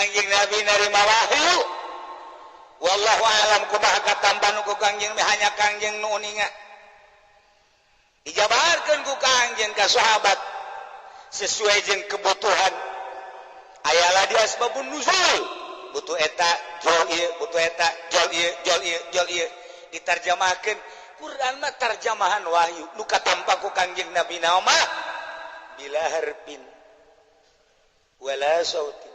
Kanjeng Nabi narima wahyu. Wallahu a'lam kumaha katampan ku Kanjeng hanya Kanjeng nu uninga. Dijabarkeun ku Kanjeng ka sahabat sesuai jeung kebutuhan. Ayalah dia asbabun nuzul. Butuh eta jol ieu, butuh eta jol ieu. Ditarjamahkeun Quran mah tarjamahan wahyu nu katampa ku Kanjeng Nabi naoma bila harfin wala sautin.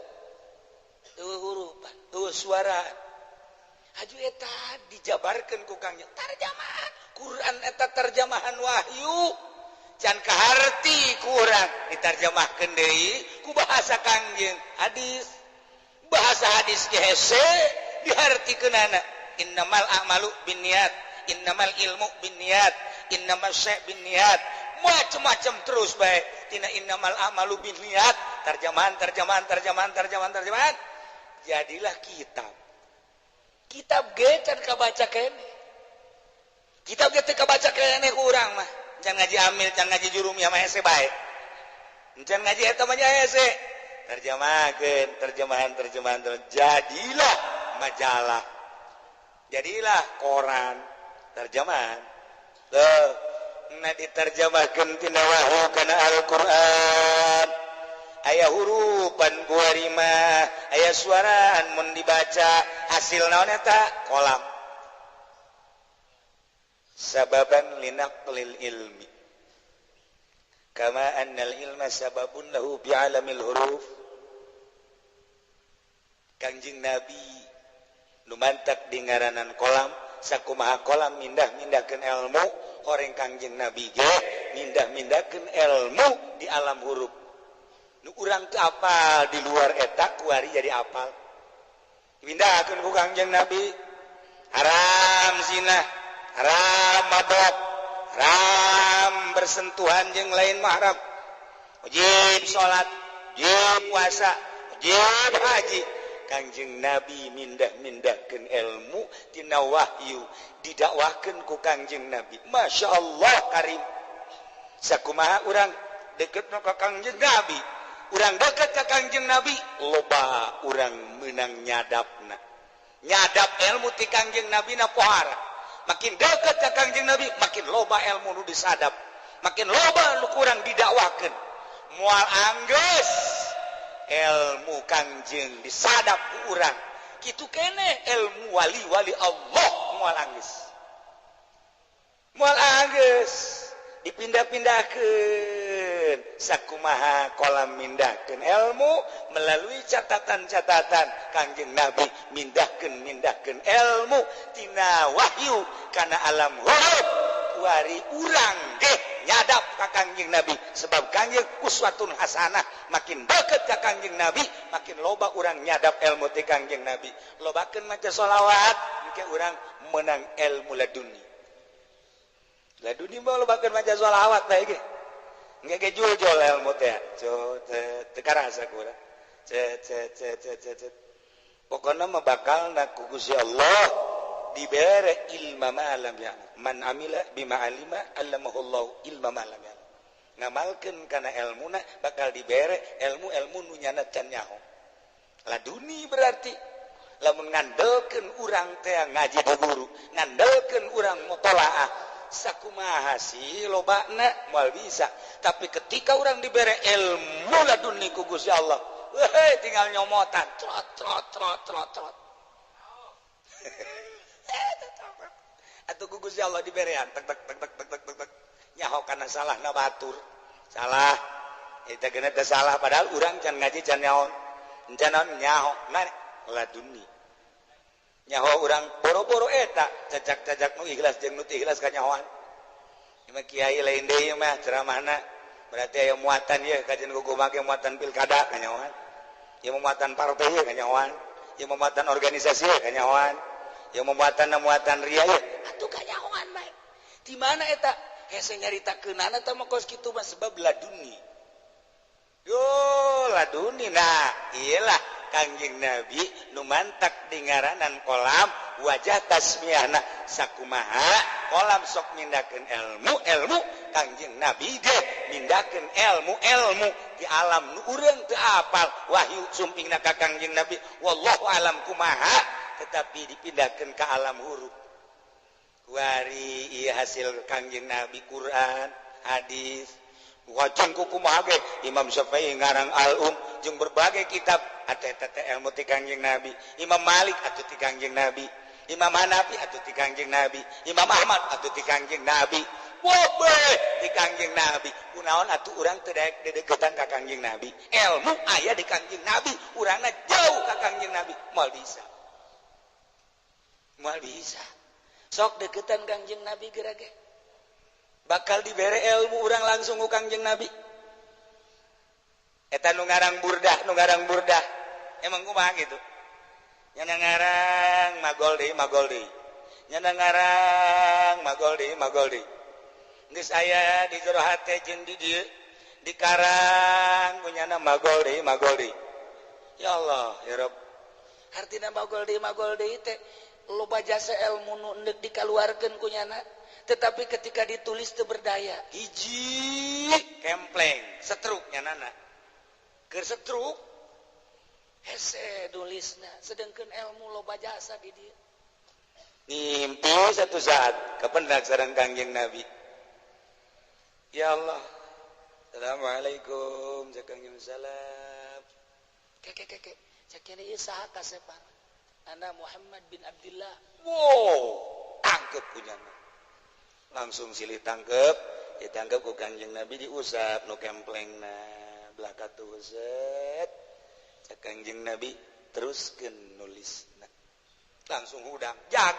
Hurupan, suara. Haju eta dijabarkeun ku Kanjeng tarjamahan Quran eta tarjamahan wahyu. Can kaharti Quran ditarjamahkeun deui ku bahasa Kanjeng hadis. Bahasa hadis ge hese dihartikeunana innamal a'malu binniyat, innamal ilmu binniyat, innamal syai' binniyat. Macam-macam terus bae tina innamal a'malu binniyat, tarjamahan. Jadilah kitab ge can kabaca keneh. Kitab ge teu kabaca keneh ku urang mah. Can ngaji amil, can ngaji jurumiyah mah hese bae. Can ngaji eta mah hese. Terjemahan. Jadilah majalah. Jadilah koran. Terjemahan. Nah diterjemahkeun tina wahyu kana Al-Qur'an. Aya hurupan buarima, aya suaraan mun dibaca hasil naon eta kolam. Sababan linaqlil ilmi. Kama annal ilma sababun lahu bi'alamil huruf. Kanjing Nabi lumantak di ngaranan kolam, sakumaha kolam mindah-mindahkeun ilmu, horeng Kanjing Nabi ge mindah-mindahkeun ilmu di alam huruf. Nu urang teu apal di luar eta kuari jadi apal. Pindahkeun ku Kanjeng Nabi. Haram zina, haram mabok, haram bersentuhan jeung lain mahram. Wajib salat, wajib puasa, wajib haji. Kanjeng Nabi mindah-mindahkeun ilmu tina wahyu didakwahkeun ku Kanjeng Nabi. Masya Allah karim. Sakumaha urang deket ka Kanjeng Nabi, urang deket ka Kanjeng Nabi, loba urang meunang nyadapna. Nyadap ilmu ti Kanjeng Nabi na pohara. Makin deket ka Kanjeng Nabi, makin loba ilmu nu disadap. Makin loba nu kurang didakwakeun. Moal anggeus ilmu Kanjeng disadap ku urang. Kitu keneh ilmu wali-wali Allah moal anggeus. Moal anggeus dipindah-pindahkeun sakumaha kolam mindahkeun ilmu melalui catatan-catatan Kanjeng Nabi mindahkeun ilmu tina wahyu kana alam huruf kuari urang ge nyadap ka Kanjeng Nabi sebab Kanjeng uswatun hasanah. Makin deket ka Kanjeng Nabi makin loba urang nyadap ilmu ti Kanjeng Nabi. Lobakeun maca sholawat engke urang meunang ilmu laduni. Laduni mah lobakeun maca sholawat bae ge. Engke ge jul-jul ilmu teh. Teu karasa ku urang. Pokona mah bakalna ku Gusti Allah dibere ilma ma'alam ya. Man amila bima alima allamahullahu ilma ma'alam ya. Ngamalkeun kana ilmuna bakal dibere ilmu-ilmu nu nyana can nyaho. Laduni berarti lamun ngandelkeun urang teh ngaji ka guru, ngandelkeun urang mutolaah, sakumaha sih lobana moal bisa. Tapi ketika urang dibere ilmu laduni ku Gusti Allah, tinggal nyomotan, trot. Atuh ku Gusti Allah diberean tek nyaho kana salahna batur. Salah. Eta geuna teh salah padahal urang can ngaji can nyaho. Can nyaho na laduni. Nyaho urang boro-boro eta cacak-cacak nu ikhlas jeung nu teu ikhlas ka nyahoan. Ieu kiai lain deui mah ceramahna berarti aya muatan ieu kajian guguma ge muatan pilkada ka nyahoan. Ieu muatan partai ieu ka nyahoan. Ieu muatan organisasi ieu ka nyahoan. Ieu muatan ria ieu atuh ka nyahoan bae. Di mana eta? Hese nyaritakeunana teh mah kos kitu mah sebab laduni. Yo laduni nah, iyalah Kanjeng Nabi nu mantak di ngaranan kolam wajah tasmiyahna sakumaha kolam sok mindahkeun ilmu Kangjeng Nabi ge mindahkeun ilmu di alam nu urang teu apal wahyu sumpingna ka Kangjeng Nabi wallahu alam kumaha tetapi dipindahkeun ka alam huruf wari ieu hasil Kangjeng Nabi Quran hadis wajeng kumaha ge Imam Syafi'i ngarang al-um jeung berbagai kitab eta ilmu ti Kangjeng Nabi Imam Malik atuh ti Kangjeng Nabi Imam Hanafi atuh ti Kangjeng Nabi Imam Ahmad atuh ti Kangjeng Nabi wobeh di Kangjeng Nabi kunaon atuh urang teu daek dedeketan ka Kangjeng Nabi ilmu aya di Kangjeng Nabi urangna jauh ka Kangjeng Nabi moal bisa sok deketan Kangjeng Nabi gerage bakal dibere ilmu urang langsung ku Kangjeng Nabi eta nu ngarang burdah emang kumaha gitu nyana ngarang magoldi nyana ngarang magoldi geus aya di jero hate jeung di dieu dikarang ku nyana magoldi ya Allah ya Rabb artina magoldi teh loba jasa ilmu nu endek dikaluarkeun ku nyana tetapi ketika ditulis teu berdaya hiji kempleng setruk nyanana keur setruk hese nulisna sedengkeun ilmu loba jasa di dieu ngimpi satu saat kapendak sareng Kangjeng Nabi ya Allah assalamualaikum Kangjeng salam keke sakene ieu saha kasepan ana Muhammad bin Abdullah wow tangkep punyana langsung silih tangkep ditangkep ku Kangjeng Nabi diusap nu kemplengna belaka tuh set Kangjeng Nabi teruskeun nulisna langsung hudang jag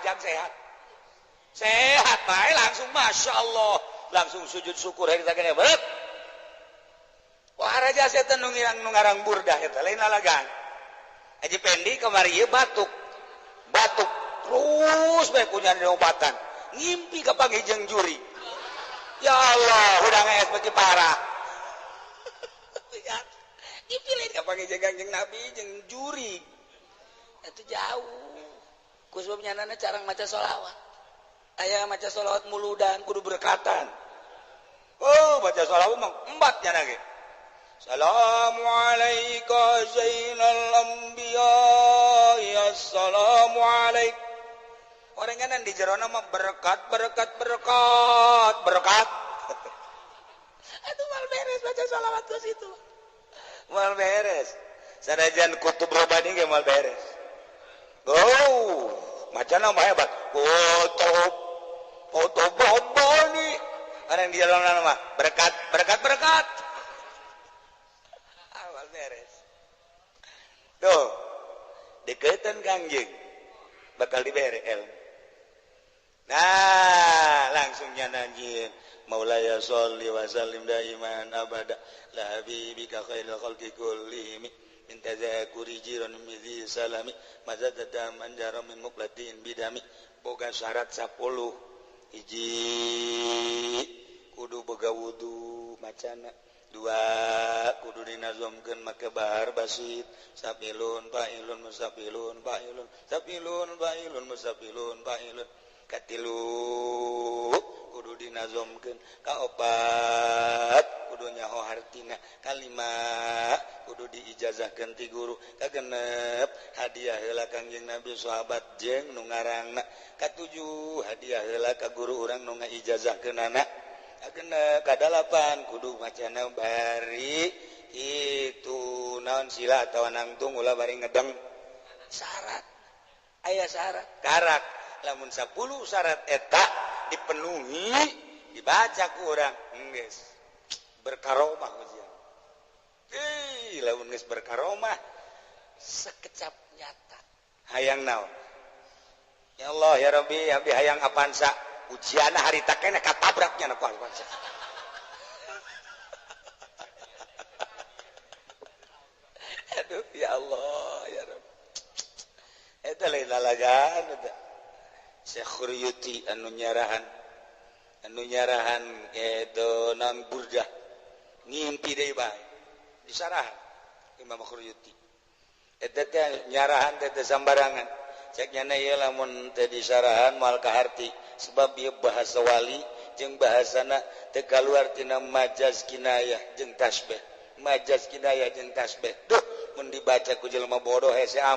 sehat bae langsung Masya Allah langsung sujud syukur hari sakene beut wah raja setan nu ngarang burdah eta lain lalagan aji pendi kamari ieu batuk terus bae ku nyari obatan ngimpi ka panggijeng juri ya Allah hudang es beki parah dipilih ka panggijeng Kangjeng Nabi jeung juri itu jauh ku sebabnya nana carang maca sholawat aya maca sholawat muludan kudu berkatan oh baca sholawat mah embat nyana ge Assalamu alayka zainal anbiya assalamu alayk oranganan di jerona mah berkat aduh mal beres baca sholawat ke situ mal beres sanajan kutub robani ge mal beres oh macana mah hebat foto robani orang di dalam nama berkat awal beres tuh deketan Kangjeng bakal dibere ilmu nah langsungnya nanjing Maulaya sholli wa sallim daiman abada la habibika khairul khalqi kullihim min tazakuri jiran mizi salami mazadada manjara min muqlatin bidami boga syarat 10 hiji kudu boga wudu macana 2 kudu dinazomkeun make bahar basit sapilun fa'ilun musafilun fa'ilun sapilun fa'ilun musafilun fa'ilun katilu kudu dinazomkeun kaopat kudu nyaho hartina kalima kudu diijazahkeun ti guru kagenep hadiah heula Kangjeng Nabi sahabat jeung nu ngarangna katujuh hadiah heula ka guru urang nu ngaijazahkeunana kagenep kadalapan kudu macana bari itu naon sila atawa nangtung ulah bari ngedeng syarat aya syarat karak lamun 10 syarat eta dipenuhi dibaca ku urang geus berkaromah ujian lamun geus berkaromah sekecap nyata hayang naon ya Allah ya Rabbi abdi hayang apansa ujianna harita kene katabraknya na ku apansa aduh ya Allah ya Rabbi eta lain lalagan eta Syekh Khuriyuti anu nyarahan edo nang burdah ngimpi deui bae disarahan Imam Khuriyuti eta teh nyarahan teh sambarangan disarahan malkahati sebab dia bahasa wali jeung bahasana teka luartina majas kinayah jeung tasbih majas kinayah jeung tasbih duh mun dibaca ku jelema bodoh hese aman